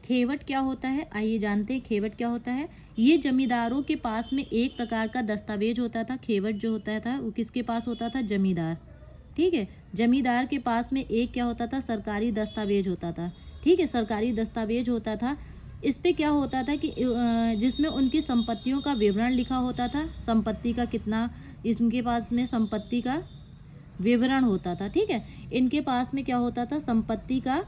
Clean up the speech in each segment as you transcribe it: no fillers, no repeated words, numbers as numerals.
खेवट क्या होता है, आइए जानते हैं खेवट क्या होता है। ये जमींदारों के पास में एक प्रकार का दस्तावेज होता था। खेवट जो होता था वो किसके पास होता था, जमींदार, ठीक है। जमींदार के पास में एक क्या होता था, सरकारी दस्तावेज होता था, ठीक है, सरकारी दस्तावेज होता था। इस पे क्या होता था कि जिसमें उनकी संपत्तियों का विवरण लिखा होता था, संपत्ति का कितना, इनके पास में संपत्ति का विवरण होता था, ठीक है। इनके पास में क्या होता था, संपत्ति का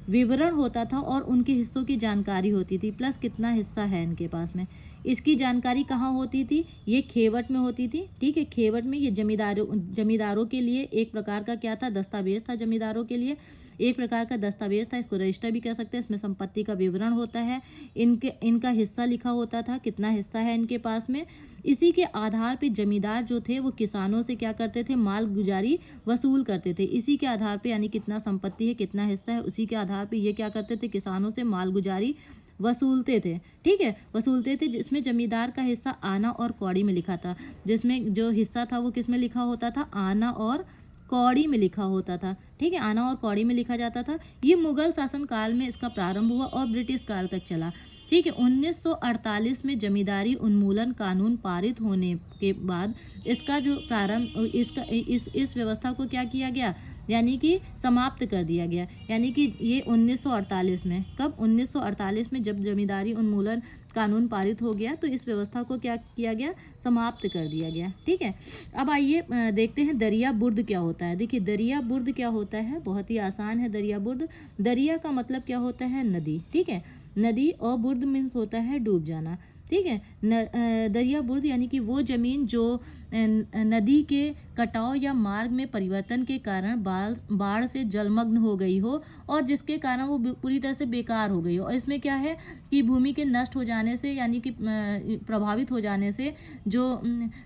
विवरण होता था और उनके हिस्सों की जानकारी होती थी, प्लस कितना हिस्सा है इनके पास में। इसकी जानकारी कहाँ होती थी, ये खेवट में होती थी, ठीक है। खेवट में ये जमींदारों के लिए एक प्रकार का क्या था, दस्तावेज था। जमींदारों के लिए एक प्रकार का दस्तावेज था, इसको रजिस्टर भी कह सकते हैं। इसमें संपत्ति का विवरण होता है, इनका हिस्सा लिखा होता था, कितना हिस्सा है इनके पास में। इसी के आधार पे जमींदार जो थे वो किसानों से क्या करते थे, माल गुजारी वसूल करते थे। इसी के आधार पे, यानी कितना संपत्ति है, कितना हिस्सा है, उसी के आधार पे ये क्या करते थे, किसानों से माल गुजारी वसूलते थे, ठीक है, वसूलते थे। जिसमें जमींदार का हिस्सा आना और कौड़ी में लिखा था। जिसमें जो हिस्सा था वो किस में लिखा होता था, आना और कौड़ी में लिखा होता था, ठीक है, आना और कौड़ी में लिखा जाता था। ये मुगल शासन काल में इसका प्रारंभ हुआ और ब्रिटिश काल तक चला, ठीक है। 1948 में जमींदारी उन्मूलन कानून पारित होने के बाद इसका जो प्रारंभ, इसका इस व्यवस्था को क्या किया गया, यानी कि समाप्त कर दिया गया। यानी कि ये 1948 में, कब, 1948 में जब जमींदारी उन्मूलन कानून पारित हो गया तो इस व्यवस्था को क्या किया गया, समाप्त कर दिया गया, ठीक है। अब आइए देखते हैं दरिया बुर्द क्या होता है। देखिए दरिया बुर्द क्या होता है, बहुत ही आसान है। दरिया बुर्द, दरिया का मतलब क्या होता है, नदी, ठीक है, नदी, और बुर्द मीन्स होता है डूब जाना, ठीक है। दरिया बुर्द यानी कि वो जमीन जो नदी के कटाव या मार्ग में परिवर्तन के कारण बाढ़ से जलमग्न हो गई हो और जिसके कारण वो पूरी तरह से बेकार हो गई हो। और इसमें क्या है कि भूमि के नष्ट हो जाने से, यानी कि प्रभावित हो जाने से जो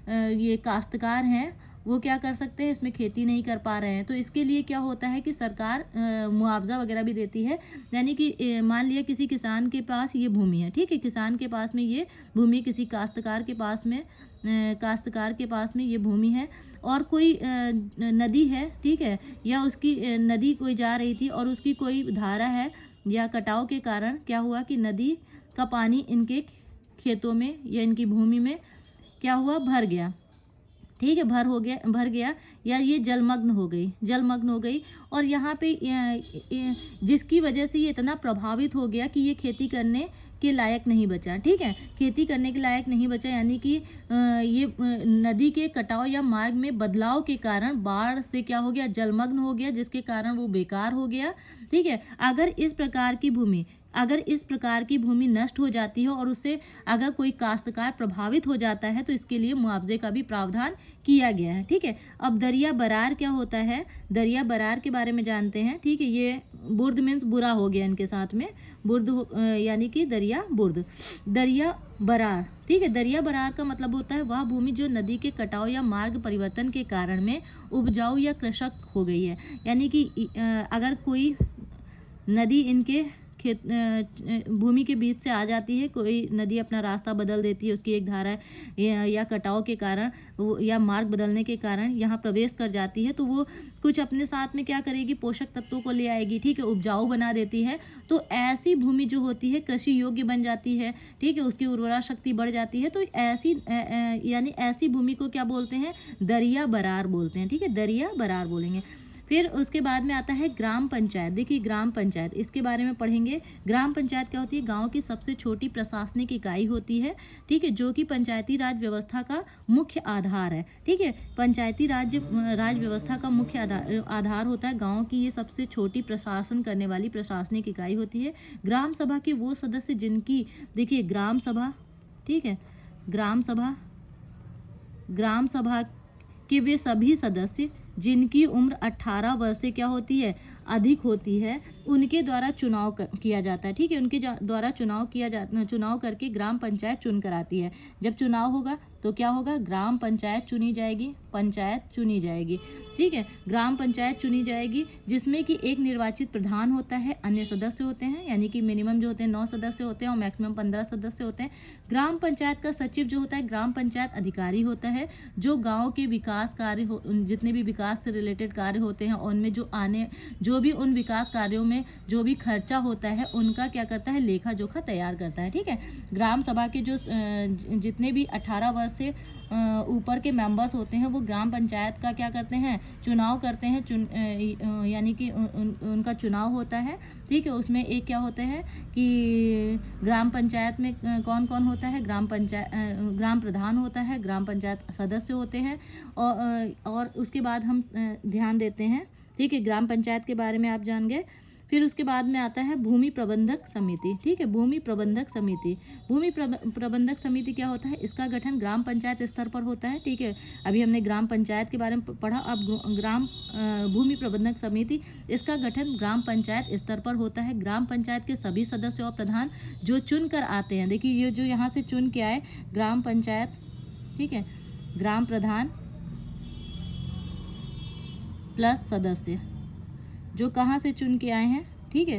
ये काश्तकार हैं वो क्या कर सकते हैं, इसमें खेती नहीं कर पा रहे हैं। तो इसके लिए क्या होता है कि सरकार मुआवजा वगैरह भी देती है। यानी कि मान लिया किसी किसान के पास ये भूमि है, ठीक है, किसान के पास में ये भूमि, किसी काश्तकार के पास में ये भूमि है और कोई नदी है, ठीक है, या उसकी नदी कोई जा रही थी और उसकी कोई धारा है या कटाव के कारण क्या हुआ कि नदी का पानी इनके खेतों में या इनकी भूमि में क्या हुआ, भर गया, ठीक है, भर गया या ये जलमग्न हो गई और यहाँ पे जिसकी वजह से ये इतना प्रभावित हो गया कि ये खेती करने के लायक नहीं बचा, ठीक है, खेती करने के लायक नहीं बचा। यानी कि ये नदी के कटाव या मार्ग में बदलाव के कारण बाढ़ से क्या हो गया, जलमग्न हो गया, जिसके कारण वो बेकार हो गया, ठीक है। अगर इस प्रकार की भूमि नष्ट हो जाती है और उससे अगर कोई काश्तकार प्रभावित हो जाता है तो इसके लिए मुआवजे का भी प्रावधान किया गया है, ठीक है। अब दरिया बरार क्या होता है, दरिया बरार के बारे में जानते हैं, ठीक है। ये बुर्द मीन्स बुरा हो गया इनके साथ में, बुर्द यानी कि दरिया बुर्द, दरिया बरार, ठीक है। दरिया बरार का मतलब होता है वह भूमि जो नदी के कटाव या मार्ग परिवर्तन के कारण में उपजाऊ या कृषक हो गई है। यानी कि अगर कोई नदी इनके खेत भूमि के बीच से आ जाती है, कोई नदी अपना रास्ता बदल देती है, उसकी एक धारा या कटाव के कारण या मार्ग बदलने के कारण यहाँ प्रवेश कर जाती है, तो वो कुछ अपने साथ में क्या करेगी, पोषक तत्वों को ले आएगी, ठीक है, उपजाऊ बना देती है। तो ऐसी भूमि जो होती है कृषि योग्य बन जाती है, ठीक है, उसकी उर्वरा शक्ति बढ़ जाती है। तो ऐसी यानी ऐसी भूमि को क्या बोलते हैं, दरिया बरार बोलते हैं, ठीक है, दरिया बरार बोलेंगे। फिर उसके बाद में आता है ग्राम पंचायत। देखिए ग्राम पंचायत, इसके बारे में पढ़ेंगे। ग्राम पंचायत क्या होती है, गांव की सबसे छोटी प्रशासनिक इकाई होती है, ठीक है, जो कि पंचायती राज व्यवस्था का मुख्य आधार है, ठीक है। पंचायती राज व्यवस्था का मुख्य आधार होता है। गांव की ये सबसे छोटी प्रशासन करने वाली प्रशासनिक इकाई होती है। ग्राम सभा के वो सदस्य जिनकी, देखिए ग्राम सभा, ठीक है, ग्राम सभा के वे सभी सदस्य जिनकी उम्र 18 वर्ष से क्या होती है, अधिक होती है, उनके द्वारा चुनाव किया जाता है, ठीक है, उनके द्वारा चुनाव करके ग्राम पंचायत चुन कर आती है। जब चुनाव होगा तो क्या होगा, ग्राम पंचायत चुनी जाएगी, ठीक है, ग्राम पंचायत चुनी जाएगी, जिसमें कि एक निर्वाचित प्रधान होता है, अन्य सदस्य होते हैं, यानी कि मिनिमम जो होते हैं 9 सदस्य होते हैं और मैक्सिमम 15 सदस्य होते हैं। ग्राम पंचायत का सचिव जो होता है ग्राम पंचायत अधिकारी होता है, जो गाँव के विकास कार्य जितने भी विकास से रिलेटेड कार्य होते हैं उनमें जो जो भी उन विकास कार्यों में जो भी खर्चा होता है उनका क्या करता है, लेखा जोखा तैयार करता है। ठीक है, ग्राम सभा के जो जितने भी 18 वर्ष से ऊपर के मेंबर्स होते हैं वो ग्राम पंचायत का क्या करते हैं, चुनाव करते हैं। यानी कि उनका चुनाव होता है। ठीक है, उसमें एक क्या होते हैं कि ग्राम पंचायत में कौन कौन होता है, ग्राम प्रधान होता है, ग्राम पंचायत सदस्य होते हैं, और उसके बाद हम ध्यान देते हैं। ठीक है, ग्राम पंचायत के बारे में आप जान गए। फिर उसके बाद में आता है भूमि प्रबंधक समिति। ठीक है, भूमि प्रबंधक समिति। भूमि प्रबंधक समिति क्या होता है, इसका गठन ग्राम पंचायत स्तर पर होता है। ठीक है, अभी हमने ग्राम पंचायत के बारे में पढ़ा, अब भूमि प्रबंधक समिति, इसका गठन ग्राम पंचायत स्तर पर होता है। ग्राम पंचायत के सभी सदस्य और प्रधान जो चुन कर आते हैं, देखिए ये जो यहाँ से चुन के आए ग्राम पंचायत, ठीक है, ग्राम प्रधान प्लस सदस्य जो कहाँ से चुन के आए हैं। ठीक है,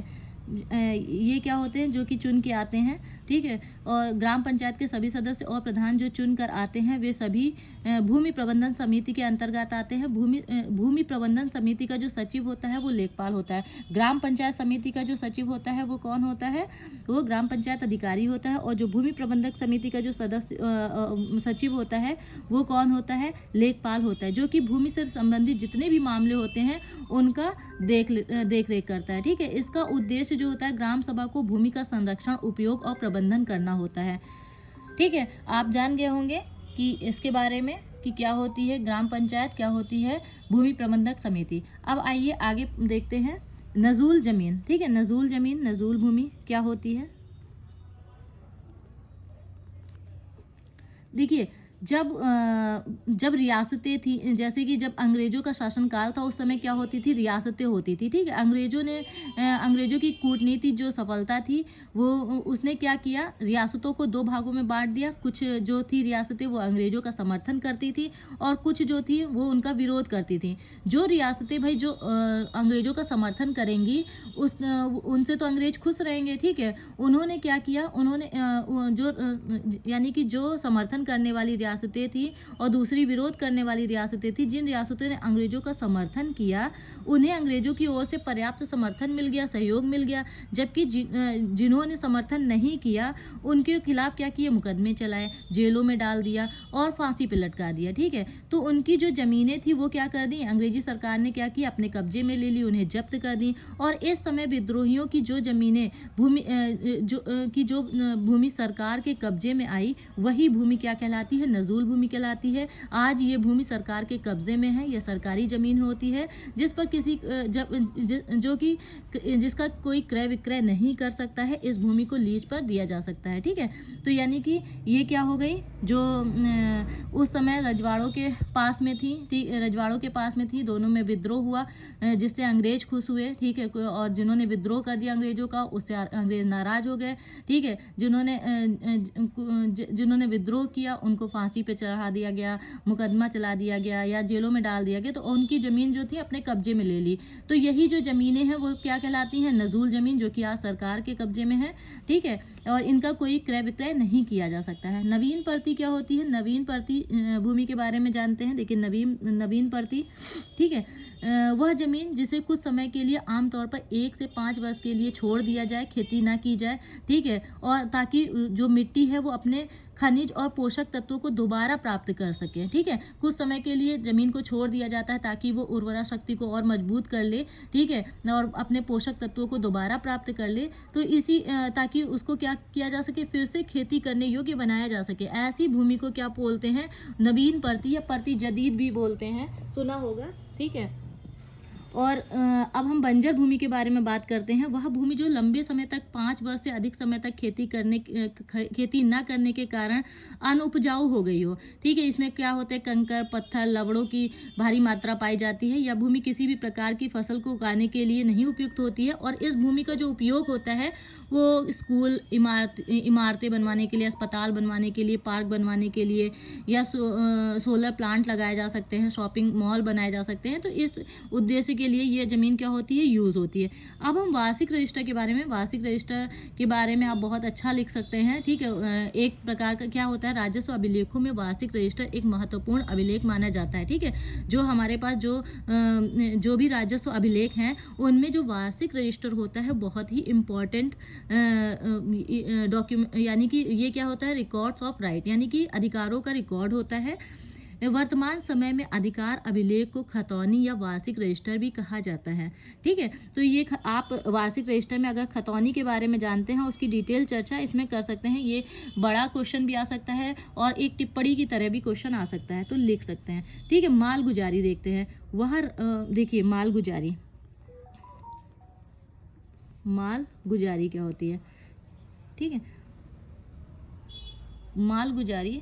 ये क्या होते हैं, जो कि चुन के आते हैं। ठीक है, और ग्राम पंचायत के सभी सदस्य और प्रधान जो चुन कर आते हैं वे सभी भूमि प्रबंधन समिति के अंतर्गत आते हैं। भूमि प्रबंधन समिति का जो सचिव होता है वो लेखपाल होता है। ग्राम पंचायत समिति का जो सचिव होता है वो कौन होता है, वो ग्राम पंचायत अधिकारी होता है। और जो भूमि प्रबंधक समिति का जो सचिव होता है वो कौन होता है, लेखपाल होता है, जो कि भूमि से संबंधित जितने भी मामले होते हैं उनका देख रेख करता है। ठीक है, इसका उद्देश्य जो होता है ग्राम सभा को भूमि का संरक्षण, उपयोग और प्रबंधन करना होता है। ठीक है, आप जान गए होंगे कि इसके बारे में कि क्या होती है ग्राम पंचायत, क्या होती है भूमि प्रबंधक समिति। अब आइए आगे देखते हैं नजूल जमीन। ठीक है, नजूल जमीन, नजूल भूमि क्या होती है। देखिए, जब रियासतें थी, जैसे कि जब अंग्रेजों का शासनकाल था उस समय क्या होती थी, रियासतें होती थी। ठीक है, अंग्रेजों की कूटनीति जो सफलता थी वो उसने क्या किया, रियासतों को दो भागों में बांट दिया। कुछ जो थी रियासतें वो अंग्रेजों का समर्थन करती थी और कुछ जो थी वो उनका विरोध करती थी। जो रियासतें भाई जो अंग्रेजों का समर्थन करेंगी उनसे तो अंग्रेज खुश रहेंगे। ठीक है, उन्होंने क्या किया, उन्होंने यानी कि जो समर्थन करने वाली रियासतें थी और दूसरी विरोध करने वाली रियासतें थी, जिन रियासतों ने अंग्रेजों का समर्थन किया उन्हें अंग्रेजों की ओर से पर्याप्त समर्थन मिल गया, सहयोग मिल गया। जबकि जिन्होंने समर्थन नहीं किया उनके खिलाफ क्या किए, मुकदमे चलाए, जेलों में डाल दिया और फांसी पे लटका दिया। ठीक है, तो उनकी जो जमीनें थी वो क्या कर दी, अंग्रेजी सरकार ने क्या किया, अपने कब्जे में ले ली, उन्हें जब्त कर दी। और इस समय विद्रोहियों की जो जमीनें भूमि सरकार के कब्जे में आई वही भूमि क्या कहलाती है, नजूल भूमि कहलाती है। आज ये भूमि सरकार के कब्जे में है, यह सरकारी जमीन होती है जिस पर जिसका कोई क्रय विक्रय नहीं कर सकता है, इस भूमि को लीज पर दिया जा सकता है। ठीक है, तो यानी कि ये क्या हो गई, जो उस समय रजवाड़ों के पास में थी, दोनों में विद्रोह हुआ जिससे अंग्रेज खुश हुए। ठीक है, और जिन्होंने विद्रोह कर दिया अंग्रेजों का उससे अंग्रेज नाराज हो गए। ठीक है, जिन्होंने विद्रोह किया उनको फांसी पे चढ़ा दिया गया, मुकदमा चला दिया गया या जेलों में डाल दिया गया, तो उनकी ज़मीन जो थी अपने कब्जे में ले ली। तो यही जो ज़मीनें हैं वो क्या कहलाती हैं, नजूल ज़मीन, जो कि आज सरकार के कब्जे में है। ठीक है, और इनका कोई क्रय विक्रय नहीं किया जा सकता है। नवीन परती क्या होती है, नवीन परती भूमि के बारे में जानते हैं। देखिए नवीन परती, ठीक है, वह ज़मीन जिसे कुछ समय के लिए आमतौर पर 1 से 5 वर्ष के लिए छोड़ दिया जाए, खेती ना की जाए। ठीक है, और ताकि जो मिट्टी है वो अपने खनिज और पोषक तत्वों को दोबारा प्राप्त कर सके। ठीक है, कुछ समय के लिए ज़मीन को छोड़ दिया जाता है ताकि वो उर्वरा शक्ति को और मजबूत कर ले। ठीक है, और अपने पोषक तत्वों को दोबारा प्राप्त कर ले, तो ताकि उसको क्या किया जा सके, फिर से खेती करने योग्य बनाया जा सके। ऐसी भूमि को क्या बोलते हैं, नवीन परती या परती जदीद भी बोलते हैं, सुना होगा। ठीक है, और अब हम बंजर भूमि के बारे में बात करते हैं। वह भूमि जो लंबे समय तक 5 वर्ष से अधिक समय तक खेती न करने के कारण अनुपजाऊ हो गई हो। ठीक है, इसमें क्या होता है, कंकर, पत्थर, लवड़ों की भारी मात्रा पाई जाती है। यह भूमि किसी भी प्रकार की फसल को उगाने के लिए नहीं उपयुक्त होती है और इस भूमि का जो उपयोग होता है वो स्कूल, इमारतें बनवाने के लिए, अस्पताल बनवाने के लिए, पार्क बनवाने के लिए या सोलर प्लांट लगाए जा सकते हैं, शॉपिंग मॉल बनाए जा सकते हैं। तो इस उद्देश्य के लिए ये ज़मीन क्या होती है, यूज़ होती है। अब हम वार्षिक रजिस्टर के बारे में, वार्षिक रजिस्टर के बारे में आप बहुत अच्छा लिख सकते हैं, ठीक है। एक प्रकार का क्या होता है, राजस्व अभिलेखों में वार्षिक रजिस्टर एक महत्वपूर्ण अभिलेख माना जाता है, ठीक है। जो हमारे पास जो भी राजस्व अभिलेख हैं उनमें जो वार्षिक रजिस्टर होता है बहुत ही इम्पोर्टेंट डॉक्यूमेंट, यानी कि ये क्या होता है, रिकॉर्ड्स ऑफ राइट, यानी कि अधिकारों का रिकॉर्ड होता है। वर्तमान समय में अधिकार अभिलेख को खतौनी या वार्षिक रजिस्टर भी कहा जाता है, ठीक है। तो ये आप वार्षिक रजिस्टर में अगर खतौनी के बारे में जानते हैं, उसकी डिटेल चर्चा इसमें कर सकते हैं। ये बड़ा क्वेश्चन भी आ सकता है और एक टिप्पणी की तरह भी क्वेश्चन आ सकता है, तो लिख सकते हैं, ठीक है। माल गुजारी देखते हैं। वह देखिए माल गुजारी, माल गुजारी क्या होती है, ठीक है। माल गुजारी